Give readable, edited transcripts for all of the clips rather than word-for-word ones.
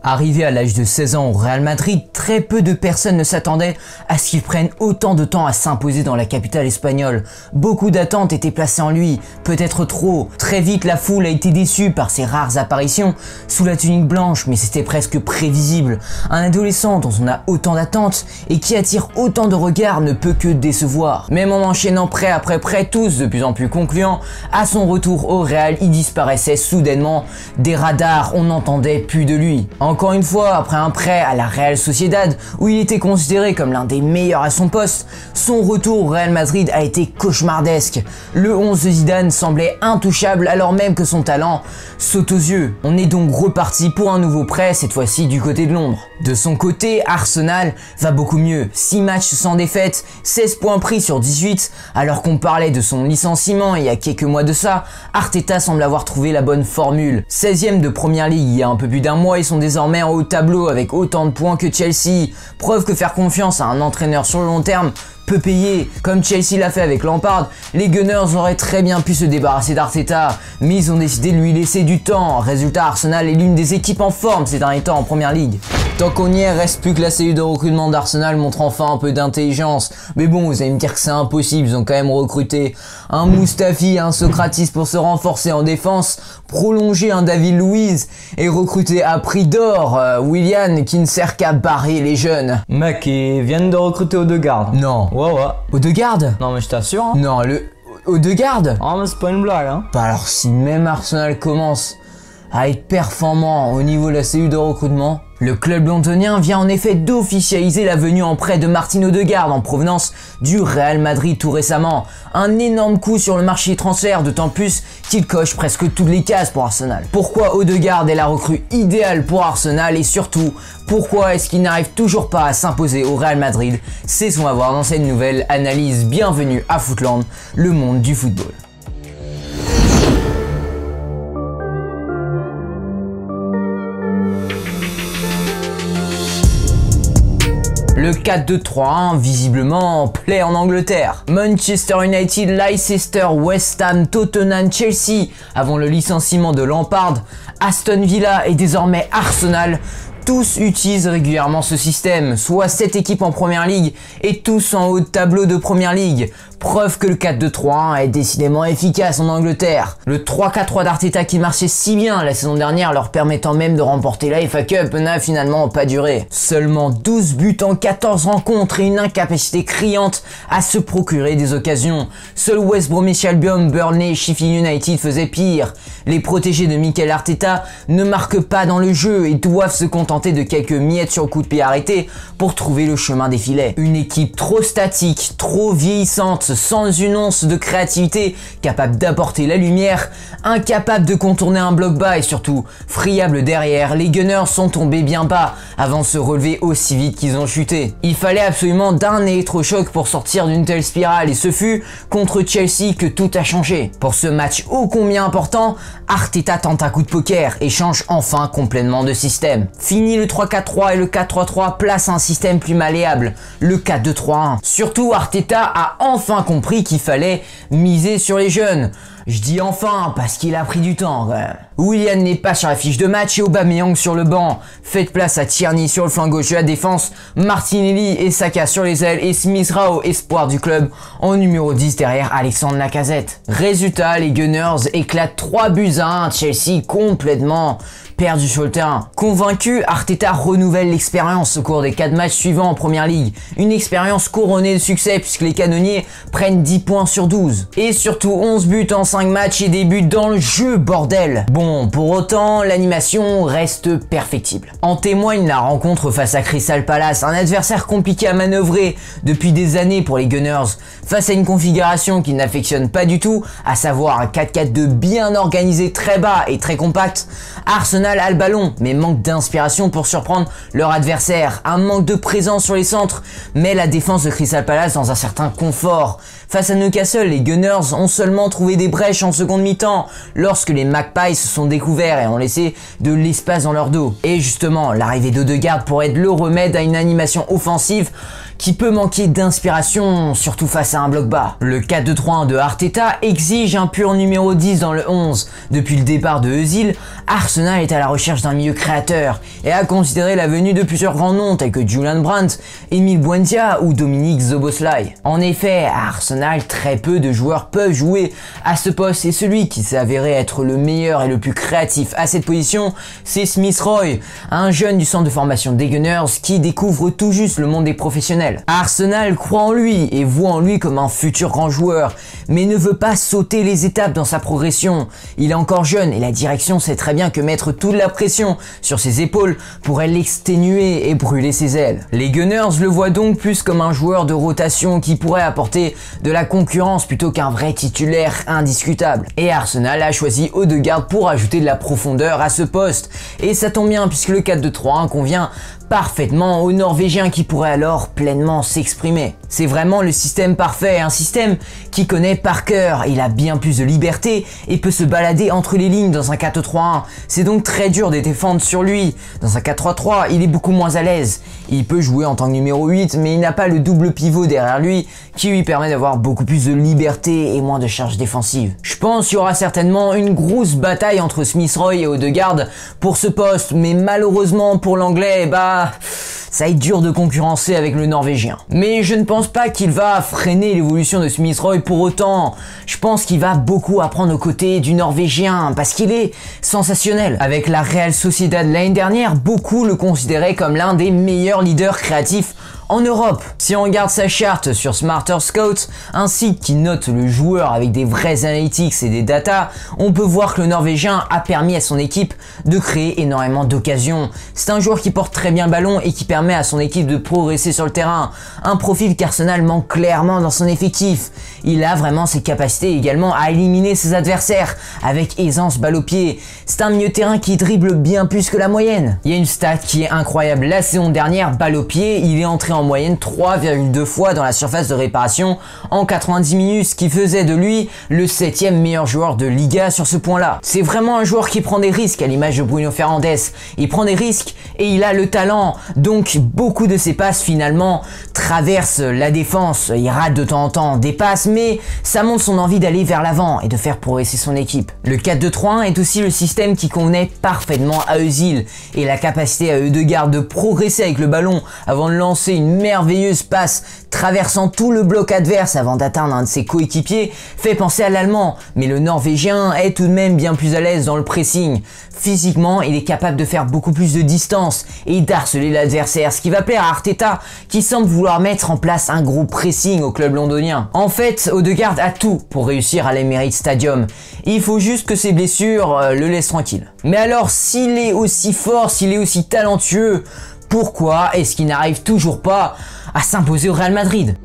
Arrivé à l'âge de 16 ans au Real Madrid, très peu de personnes ne s'attendaient à ce qu'il prenne autant de temps à s'imposer dans la capitale espagnole. Beaucoup d'attentes étaient placées en lui, peut-être trop. Très vite, la foule a été déçue par ses rares apparitions sous la tunique blanche, mais c'était presque prévisible. Un adolescent dont on a autant d'attentes et qui attire autant de regards ne peut que décevoir. Même en enchaînant prêt après prêt, tous de plus en plus concluants, à son retour au Real, il disparaissait soudainement des radars, on n'entendait plus de lui. Encore une fois, après un prêt à la Real Sociedad, où il était considéré comme l'un des meilleurs à son poste, son retour au Real Madrid a été cauchemardesque. Le 11 de Zidane semblait intouchable alors même que son talent saute aux yeux. On est donc reparti pour un nouveau prêt, cette fois-ci du côté de Londres. De son côté, Arsenal va beaucoup mieux. 6 matchs sans défaite, 16 points pris sur 18, alors qu'on parlait de son licenciement il y a quelques mois de ça, Arteta semble avoir trouvé la bonne formule. 16e de Première Ligue il y a un peu plus d'un mois, ils sont désormais en haut de tableau avec autant de points que Chelsea. Preuve que faire confiance à un entraîneur sur le long terme peut payer. Comme Chelsea l'a fait avec Lampard, les Gunners auraient très bien pu se débarrasser d'Arteta, mais ils ont décidé de lui laisser du temps. Résultat, Arsenal est l'une des équipes en forme ces derniers temps en Première Ligue. Tant qu'on y est, reste plus que la cellule de recrutement d'Arsenal montre enfin un peu d'intelligence. Mais bon, vous allez me dire que c'est impossible, ils ont quand même recruté un Mustafi, un Socrates pour se renforcer en défense, prolonger un David Luiz et recruter à prix d'or Willian qui ne sert qu'à barrer les jeunes. Mec, ils viennent de recruter Odegaard. Non. Ouais. Odegaard? Non mais je t'assure. Hein. Non, Odegaard? Ah mais c'est pas une blague hein. Bah alors si même Arsenal commence à être performant au niveau de la cellule de recrutement, le club londonien vient en effet d'officialiser la venue en prêt de Martin Odegaard en provenance du Real Madrid tout récemment. Un énorme coup sur le marché des transferts, d'autant plus qu'il coche presque toutes les cases pour Arsenal. Pourquoi Odegaard est la recrue idéale pour Arsenal et surtout, pourquoi est-ce qu'il n'arrive toujours pas à s'imposer au Real Madrid? C'est ce qu'on va voir dans cette nouvelle analyse. Bienvenue à Footland, le monde du football. Le 4-2-3-1 visiblement plaît en Angleterre. Manchester United, Leicester, West Ham, Tottenham, Chelsea avant le licenciement de Lampard, Aston Villa et désormais Arsenal. Tous utilisent régulièrement ce système, soit 7 équipes en Première Ligue et tous en haut de tableau de Première Ligue. Preuve que le 4-2-3-1 est décidément efficace en Angleterre. Le 3-4-3 d'Arteta qui marchait si bien la saison dernière, leur permettant même de remporter la FA Cup, n'a finalement pas duré. Seulement 12 buts en 14 rencontres et une incapacité criante à se procurer des occasions. Seul West Bromwich Albion, Burnley et Sheffield United faisaient pire. Les protégés de Mikel Arteta ne marquent pas dans le jeu et doivent se contenter de quelques miettes sur le coup de pied arrêté pour trouver le chemin des filets. Une équipe trop statique, trop vieillissante, sans une once de créativité, capable d'apporter la lumière, incapable de contourner un bloc bas et surtout friable derrière, les Gunners sont tombés bien bas avant de se relever aussi vite qu'ils ont chuté. Il fallait absolument d'un électrochoc pour sortir d'une telle spirale et ce fut contre Chelsea que tout a changé. Pour ce match ô combien important, Arteta tente un coup de poker et change enfin complètement de système. Fini le 3-4-3 et le 4-3-3 place un système plus malléable, le 4-2-3-1. Surtout Arteta a enfin compris qu'il fallait miser sur les jeunes. Je dis enfin parce qu'il a pris du temps. Willian n'est pas sur la fiche de match et Aubameyang sur le banc. Faites place à Tierney sur le flanc gauche de la défense, Martinelli et Saka sur les ailes et Smith Rowe, espoir du club, en numéro 10 derrière Alexandre Lacazette. Résultat, les Gunners éclatent 3-1, Chelsea complètement perdu sur le terrain. Convaincu, Arteta renouvelle l'expérience au cours des 4 matchs suivants en Première Ligue. Une expérience couronnée de succès puisque les canonniers prennent 10 points sur 12. Et surtout 11 buts en 5 matchs et des buts dans le jeu, bordel. Bon, pour autant, l'animation reste perfectible. En témoigne la rencontre face à Crystal Palace, un adversaire compliqué à manœuvrer depuis des années pour les Gunners. Face à une configuration qu'ils n'affectionnent pas du tout, à savoir un 4-4-2 bien organisé, très bas et très compact, Arsenal a le ballon, mais manque d'inspiration pour surprendre leur adversaire. Un manque de présence sur les centres met la défense de Crystal Palace dans un certain confort. Face à Newcastle, les Gunners ont seulement trouvé des brèches en seconde mi-temps lorsque les Magpies se sont découverts et ont laissé de l'espace dans leur dos. Et justement, l'arrivée d'Odegaard pourrait être le remède à une animation offensive qui peut manquer d'inspiration, surtout face à un bloc bas. Le 4-2-3-1 de Arteta exige un pur numéro 10 dans le 11. Depuis le départ de Özil, Arsenal est à la recherche d'un milieu créateur et a considéré la venue de plusieurs grands noms tels que Julian Brandt, Emile Buendia ou Dominique Szoboszlai. En effet, à Arsenal, très peu de joueurs peuvent jouer à ce poste et celui qui s'est avéré être le meilleur et le plus créatif à cette position, c'est Smith Rowe, un jeune du centre de formation des Gunners qui découvre tout juste le monde des professionnels. Arsenal croit en lui et voit en lui comme un futur grand joueur, mais ne veut pas sauter les étapes dans sa progression. Il est encore jeune et la direction sait très bien que mettre toute la pression sur ses épaules pourrait l'exténuer et brûler ses ailes. Les Gunners le voient donc plus comme un joueur de rotation qui pourrait apporter de la concurrence plutôt qu'un vrai titulaire indiscutable. Et Arsenal a choisi Odegaard pour ajouter de la profondeur à ce poste. Et ça tombe bien puisque le 4-2-3-1 convient parfaitement aux Norvégiens qui pourraient alors pleinement s'exprimer. C'est vraiment le système parfait, un système qui connaît par cœur. Il a bien plus de liberté et peut se balader entre les lignes dans un 4-3-1. C'est donc très dur de défendre sur lui. Dans un 4-3-3, il est beaucoup moins à l'aise. Il peut jouer en tant que numéro 8, mais il n'a pas le double pivot derrière lui qui lui permet d'avoir beaucoup plus de liberté et moins de charge défensive. Je pense qu'il y aura certainement une grosse bataille entre Smith Rowe et Odegaard pour ce poste, mais malheureusement pour l'anglais, ça va être dur de concurrencer avec le norvégien. Mais je ne pense pas qu'il va freiner l'évolution de Smith Rowe pour autant. Je pense qu'il va beaucoup apprendre aux côtés du norvégien parce qu'il est sensationnel. Avec la Real Sociedad l'année dernière, beaucoup le considéraient comme l'un des meilleurs leaders créatifs en Europe. Si on regarde sa charte sur Smarter Scout, un site qui note le joueur avec des vrais analytics et des data, on peut voir que le Norvégien a permis à son équipe de créer énormément d'occasions. C'est un joueur qui porte très bien le ballon et qui permet à son équipe de progresser sur le terrain. Un profil qu'Arsenal manque clairement dans son effectif. Il a vraiment ses capacités également à éliminer ses adversaires avec aisance balle au pied. C'est un milieu de terrain qui dribble bien plus que la moyenne. Il y a une stat qui est incroyable. La saison dernière, balle au pied, il est entré en moyenne 3,2 fois dans la surface de réparation en 90 minutes, ce qui faisait de lui le 7e meilleur joueur de Liga sur ce point-là. C'est vraiment un joueur qui prend des risques à l'image de Bruno Fernandes. Il prend des risques et il a le talent. Donc beaucoup de ses passes finalement traversent la défense. Il rate de temps en temps des passes, mais ça montre son envie d'aller vers l'avant et de faire progresser son équipe. Le 4-2-3-1 est aussi le système qui convenait parfaitement à Özil et la capacité à Odegaard de progresser avec le ballon avant de lancer une merveilleuse passe traversant tout le bloc adverse avant d'atteindre un de ses coéquipiers fait penser à l'Allemand, mais le Norvégien est tout de même bien plus à l'aise dans le pressing. Physiquement, il est capable de faire beaucoup plus de distance et d'harceler l'adversaire, ce qui va plaire à Arteta qui semble vouloir mettre en place un gros pressing au club londonien. En fait, Odegaard a tout pour réussir à l'Emirates Stadium. Il faut juste que ses blessures le laissent tranquille. Mais alors, s'il est aussi fort, s'il est aussi talentueux, pourquoi est-ce qu'il n'arrive toujours pas à s'imposer au Real Madrid ?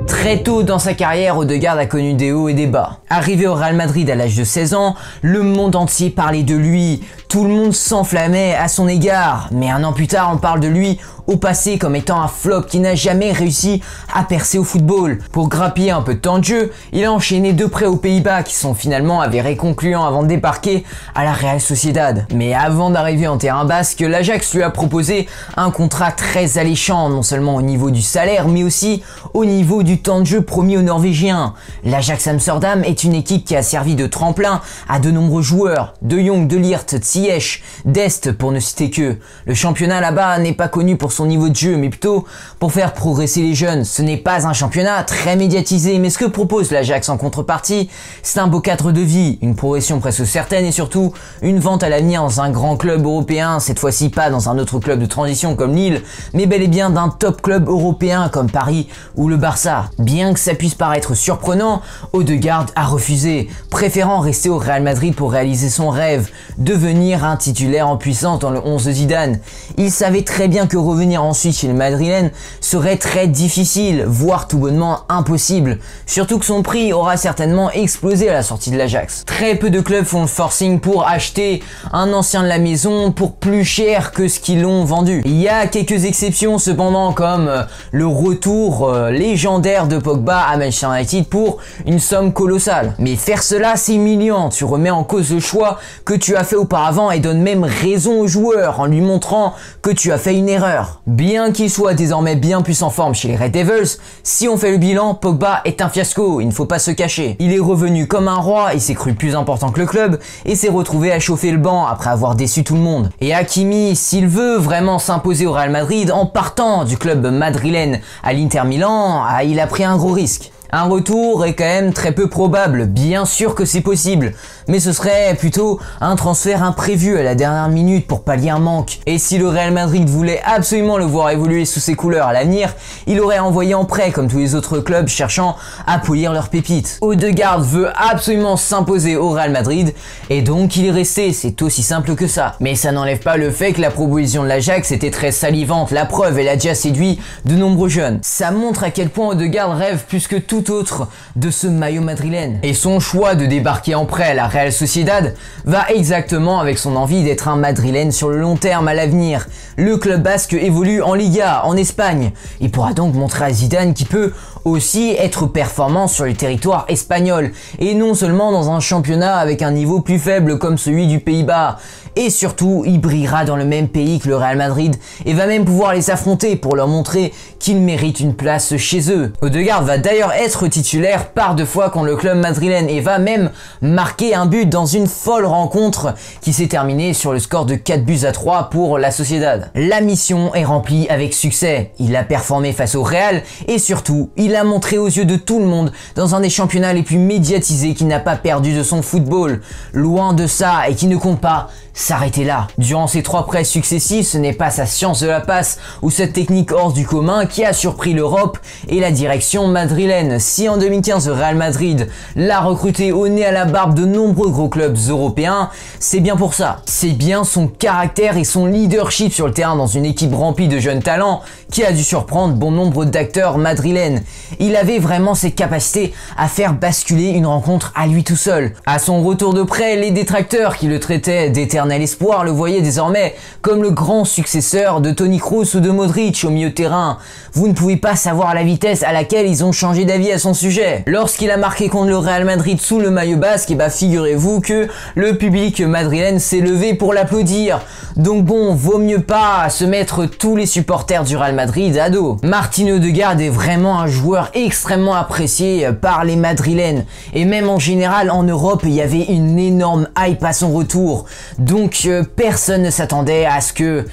Très tôt dans sa carrière, Odegaard a connu des hauts et des bas. Arrivé au Real Madrid à l'âge de 16 ans, le monde entier parlait de lui, tout le monde s'enflammait à son égard. Mais un an plus tard, on parle de lui au passé comme étant un flop qui n'a jamais réussi à percer au football. Pour grappiller un peu de temps de jeu, il a enchaîné 2 prêts aux Pays-Bas qui sont finalement avérés concluants avant de débarquer à la Real Sociedad. Mais avant d'arriver en terrain basque, l'Ajax lui a proposé un contrat très alléchant, non seulement au niveau du salaire, mais aussi au niveau du temps de jeu promis aux Norvégiens. L'Ajax Amsterdam est une équipe qui a servi de tremplin à de nombreux joueurs, De Jong, De Ligt, Ziyech, Dest pour ne citer que. Le championnat là-bas n'est pas connu pour son niveau de jeu, mais plutôt pour faire progresser les jeunes. Ce n'est pas un championnat très médiatisé, mais ce que propose l'Ajax en contrepartie, c'est un beau cadre de vie, une progression presque certaine et surtout une vente à l'avenir dans un grand club européen, cette fois-ci pas dans un autre club de transition comme Lille, mais bel et bien d'un top club européen comme Paris ou le Barça. Bien que ça puisse paraître surprenant, Odegaard a refusé, préférant rester au Real Madrid pour réaliser son rêve, devenir un titulaire en puissance dans le 11 de Zidane. Il savait très bien que revenir ensuite chez le Madrilène serait très difficile, voire tout bonnement impossible, surtout que son prix aura certainement explosé à la sortie de l'Ajax. Très peu de clubs font le forcing pour acheter un ancien de la maison pour plus cher que ce qu'ils l'ont vendu. Il y a quelques exceptions cependant comme le retour légendaire de de Pogba à Manchester United pour une somme colossale. Mais faire cela, c'est humiliant. Tu remets en cause le choix que tu as fait auparavant et donnes même raison au joueur en lui montrant que tu as fait une erreur. Bien qu'il soit désormais bien plus en forme chez les Red Devils, si on fait le bilan, Pogba est un fiasco, il ne faut pas se cacher. Il est revenu comme un roi, il s'est cru plus important que le club et s'est retrouvé à chauffer le banc après avoir déçu tout le monde. Et Hakimi, s'il veut vraiment s'imposer au Real Madrid en partant du club madrilène à l'Inter Milan, il a pris un gros risque. Un retour est quand même très peu probable, bien sûr que c'est possible, mais ce serait plutôt un transfert imprévu à la dernière minute pour pallier un manque. Et si le Real Madrid voulait absolument le voir évoluer sous ses couleurs à l'avenir, il aurait envoyé en prêt comme tous les autres clubs cherchant à polir leurs pépites. Odegaard veut absolument s'imposer au Real Madrid et donc il est resté, c'est aussi simple que ça. Mais ça n'enlève pas le fait que la proposition de l'Ajax était très salivante, la preuve, elle a déjà séduit de nombreux jeunes. Ça montre à quel point Odegaard rêve plus que tout autre de ce maillot madrilène. Et son choix de débarquer en prêt à la Real Sociedad va exactement avec son envie d'être un madrilène sur le long terme à l'avenir. Le club basque évolue en Liga, en Espagne. Il pourra donc montrer à Zidane qu'il peut aussi être performant sur le territoire espagnol et non seulement dans un championnat avec un niveau plus faible comme celui du Pays-Bas. Et surtout, il brillera dans le même pays que le Real Madrid et va même pouvoir les affronter pour leur montrer qu'il mérite une place chez eux. Odegaard va d'ailleurs être titulaire par 2 fois contre le club madrilène et va même marquer un but dans une folle rencontre qui s'est terminée sur le score de 4-3 pour la Sociedad. La mission est remplie avec succès. Il a performé face au Real et surtout, il a montré aux yeux de tout le monde dans un des championnats les plus médiatisés qu'il n'a pas perdu de son football. Loin de ça et qui ne compte pas s'arrêter là. Durant ses 3 prêts successifs, ce n'est pas sa science de la passe ou cette technique hors du commun qui a surpris l'Europe et la direction madrilène. Si en 2015 le Real Madrid l'a recruté au nez à la barbe de nombreux gros clubs européens, c'est bien pour ça. C'est bien son caractère et son leadership sur le terrain dans une équipe remplie de jeunes talents qui a dû surprendre bon nombre d'acteurs madrilènes. Il avait vraiment ses capacités à faire basculer une rencontre à lui tout seul. À son retour de prêt, les détracteurs qui le traitaient d'éternel espoir le voyaient désormais comme le grand successeur de Toni Kroos ou de Modric au milieu de terrain. Vous ne pouvez pas savoir la vitesse à laquelle ils ont changé d'avis à son sujet. Lorsqu'il a marqué contre le Real Madrid sous le maillot basque, et figurez-vous que le public madrilène s'est levé pour l'applaudir. Donc bon, vaut mieux pas se mettre tous les supporters du Real Madrid à dos. Martin Odegaard est vraiment un joueur extrêmement apprécié par les madrilènes et même en général en Europe, il y avait une énorme hype à son retour. Donc personne ne s'attendait à ce que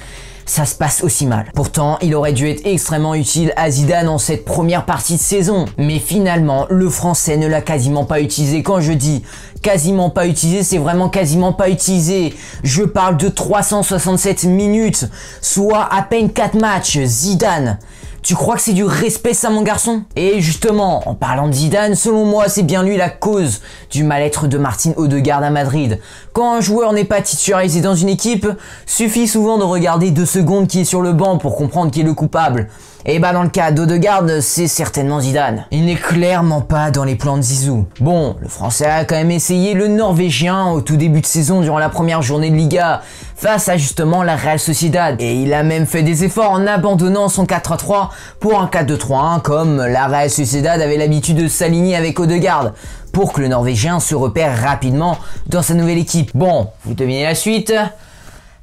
ça se passe aussi mal. Pourtant, il aurait dû être extrêmement utile à Zidane en cette première partie de saison. Mais finalement, le Français ne l'a quasiment pas utilisé. Quand je dis quasiment pas utilisé, c'est vraiment quasiment pas utilisé. Je parle de 367 minutes, soit à peine 4 matchs. Zidane, tu crois que c'est du respect ça mon garçon? Et justement, en parlant de Zidane, selon moi c'est bien lui la cause du mal-être de Martin Odegaard à Madrid. Quand un joueur n'est pas titularisé dans une équipe, suffit souvent de regarder 2 secondes qui est sur le banc pour comprendre qui est le coupable. Et dans le cas d'Odegaard, c'est certainement Zidane. Il n'est clairement pas dans les plans de Zizou. Bon, le Français a quand même essayé le Norvégien au tout début de saison durant la première journée de Liga face à justement la Real Sociedad. Et il a même fait des efforts en abandonnant son 4-3-3 pour un 4-2-3-1 comme la Real Sociedad avait l'habitude de s'aligner avec Odegaard pour que le Norvégien se repère rapidement dans sa nouvelle équipe. Bon, vous devinez la suite?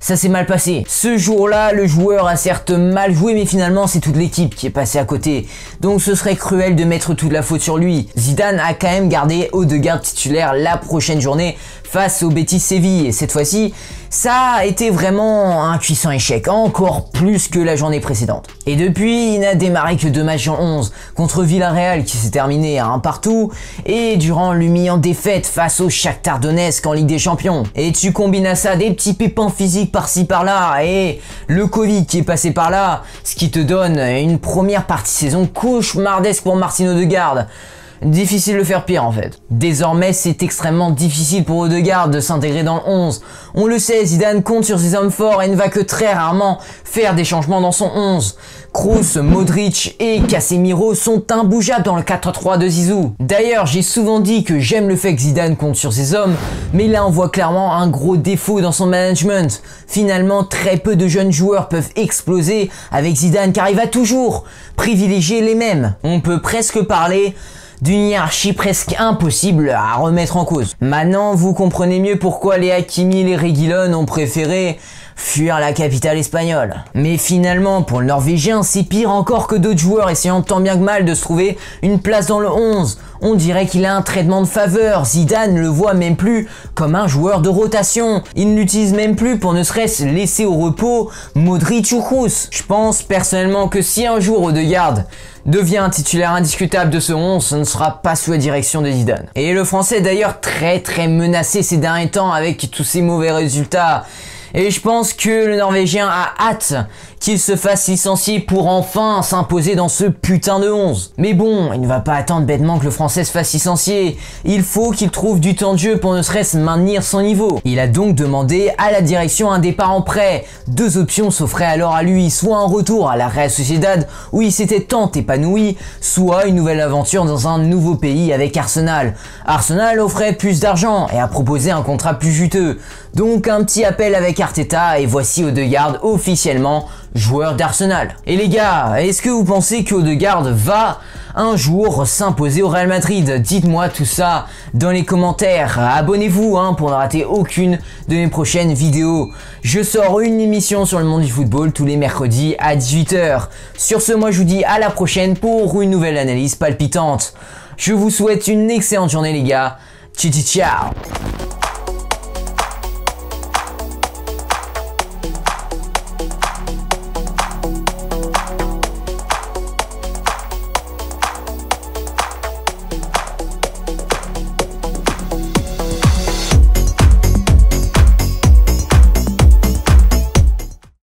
Ça s'est mal passé. Ce jour-là, le joueur a certes mal joué, mais finalement, c'est toute l'équipe qui est passée à côté. Donc ce serait cruel de mettre toute la faute sur lui. Zidane a quand même gardé Odegaard titulaire la prochaine journée face au Betis Séville. Et cette fois-ci, ça a été vraiment un puissant échec, encore plus que la journée précédente. Et depuis, il n'a démarré que 2 matchs en 11 contre Villarreal qui s'est terminé à 1-1 et durant l'humiliante défaite face au Shakhtar Donetsk en Ligue des Champions. Et tu combines à ça des petits pépins physiques par-ci par-là et le Covid qui est passé par là, ce qui te donne une première partie de saison cauchemardesque pour Martin Odegaard. Difficile de faire pire en fait. Désormais, c'est extrêmement difficile pour Odegaard de s'intégrer dans le 11. On le sait, Zidane compte sur ses hommes forts et ne va que très rarement faire des changements dans son 11. Kroos, Modric et Casemiro sont imbougeables dans le 4-3 de Zizou. D'ailleurs, j'ai souvent dit que j'aime le fait que Zidane compte sur ses hommes, mais là on voit clairement un gros défaut dans son management. Finalement, très peu de jeunes joueurs peuvent exploser avec Zidane car il va toujours privilégier les mêmes. On peut presque parler d'une hiérarchie presque impossible à remettre en cause. Maintenant, vous comprenez mieux pourquoi les Hakimi et les Reguilon ont préféré fuir la capitale espagnole. Mais finalement, pour le Norvégien, c'est pire encore que d'autres joueurs essayant tant bien que mal de se trouver une place dans le 11. On dirait qu'il a un traitement de faveur. Zidane ne le voit même plus comme un joueur de rotation. Il ne l'utilise même plus pour ne serait-ce laisser au repos Modric ou Kroos. Je pense personnellement que si un jour Odegaard devient un titulaire indiscutable de ce 11, ce ne sera pas sous la direction de Zidane. Et le français est d'ailleurs très menacé ces derniers temps avec tous ces mauvais résultats. Et je pense que le Norvégien a hâte qu'il se fasse licencier pour enfin s'imposer dans ce putain de 11. Mais bon, il ne va pas attendre bêtement que le français se fasse licencier. Il faut qu'il trouve du temps de jeu pour ne serait-ce maintenir son niveau. Il a donc demandé à la direction un départ en prêt. Deux options s'offraient alors à lui, soit un retour à la Real Sociedad où il s'était tant épanoui, soit une nouvelle aventure dans un nouveau pays avec Arsenal. Arsenal offrait plus d'argent et a proposé un contrat plus juteux. Donc un petit appel avec Arteta et voici Odegaard officiellement joueur d'Arsenal. Et les gars, est-ce que vous pensez qu'Odegaard va un jour s'imposer au Real Madrid? Dites-moi tout ça dans les commentaires. Abonnez-vous pour ne rater aucune de mes prochaines vidéos. Je sors une émission sur le monde du football tous les mercredis à 18 h. Sur ce, moi je vous dis à la prochaine pour une nouvelle analyse palpitante. Je vous souhaite une excellente journée les gars. Ciao ciao.